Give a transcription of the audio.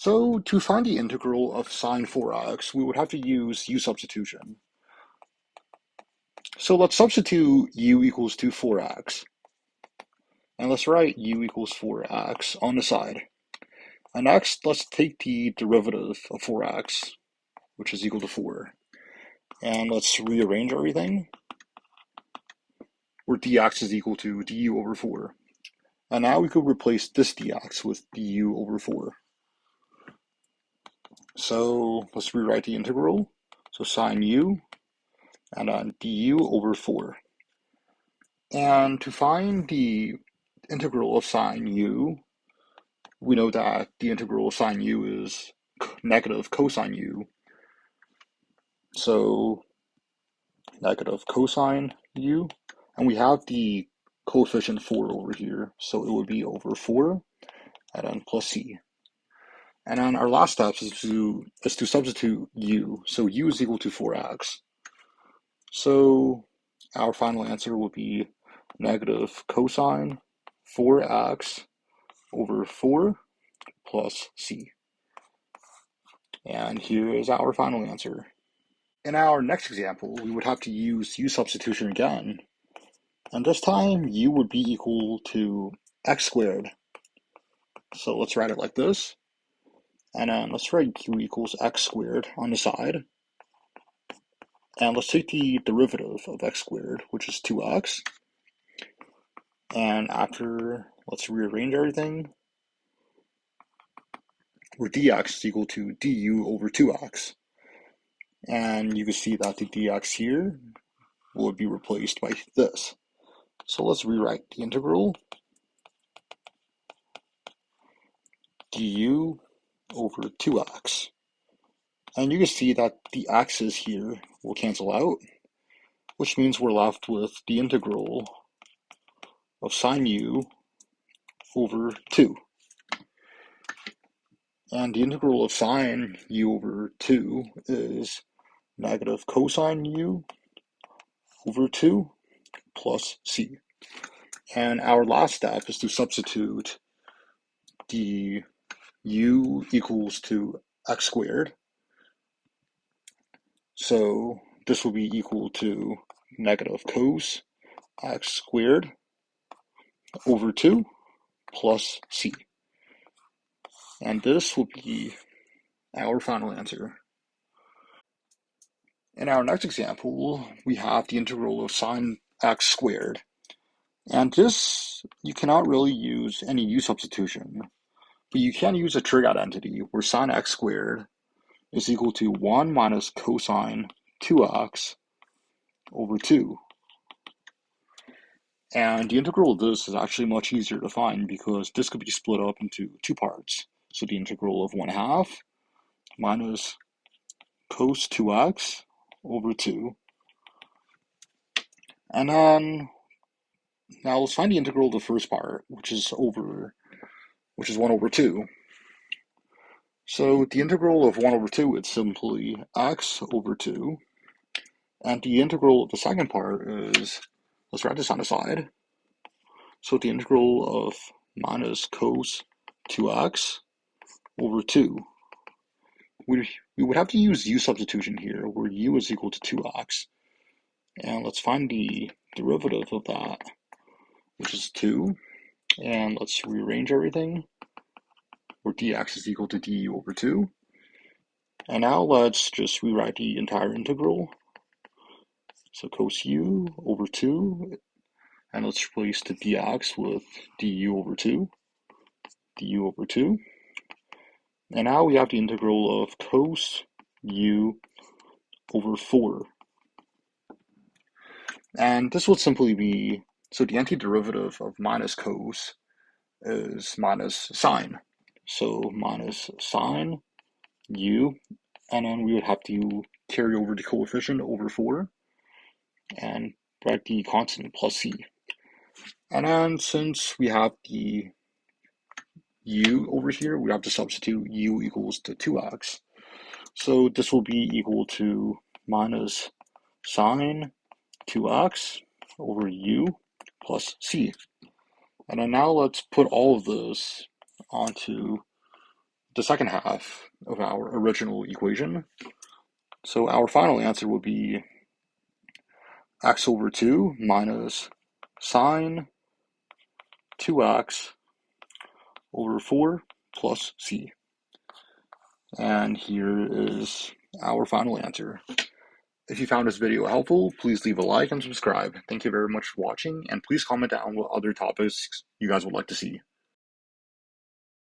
So to find the integral of sine 4x, we would have to use u substitution. So let's substitute u equals to 4x. And let's write u equals 4x on the side. And next, let's take the derivative of 4x, which is equal to 4. And let's rearrange everything, where dx is equal to du over 4. And now we could replace this dx with du over 4. So let's rewrite the integral. So sine u and then du over 4. And to find the integral of sine u, we know that the integral of sine u is negative cosine u. So negative cosine u, and we have the coefficient 4 over here, so it would be over 4 and then plus c. And then our last step is to substitute u. So u is equal to 4x. So our final answer will be negative cosine 4x over 4 plus c. And here is our final answer. In our next example, we would have to use u substitution again. And this time, u would be equal to x squared. So let's write it like this. And then let's write u equals x squared on the side. And let's take the derivative of x squared, which is 2x. And after, let's rearrange everything, where dx is equal to du over 2x. And you can see that the dx here will be replaced by this. So let's rewrite the integral. Du over 2x. And you can see that the x's here will cancel out, which means we're left with the integral of sine u over 2. And the integral of sine u over 2 is negative cosine u over 2 plus c. And our last step is to substitute the u equals to x squared. So this will be equal to negative cos x squared over 2 plus c. And this will be our final answer. In our next example, we have the integral of sine x squared. And this, you cannot really use any u substitution, but you can use a trig identity where sine x squared is equal to 1 minus cosine 2x over 2. And the integral of this is actually much easier to find because this could be split up into two parts. So the integral of 1/2 minus cos 2x over 2. And then now let's find the integral of the first part, which is 1 over 2. So the integral of 1 over 2 is simply x over 2. And the integral of the second part is, let's write this on the side. So the integral of minus cos 2x over 2. We would have to use u substitution here, where u is equal to 2x. And let's find the derivative of that, which is 2. And let's rearrange everything, where dx is equal to du over 2. And now let's just rewrite the entire integral. So cos u over 2, and let's replace the dx with du over 2, du over 2. And now we have the integral of cos u over 4. And this would simply be, so the antiderivative of minus cos is minus sine. So minus sine u, and then we would have to carry over the coefficient over 4 and write the constant plus c. And then since we have the u over here, we have to substitute u equals to 2x. So this will be equal to minus sine 2x over u plus c. And then now let's put all of this onto the second half of our original equation. So our final answer would be x over 2 minus sine 2x over 4 plus c. And here is our final answer. If you found this video helpful, please leave a like and subscribe. Thank you very much for watching, and please comment down what other topics you guys would like to see.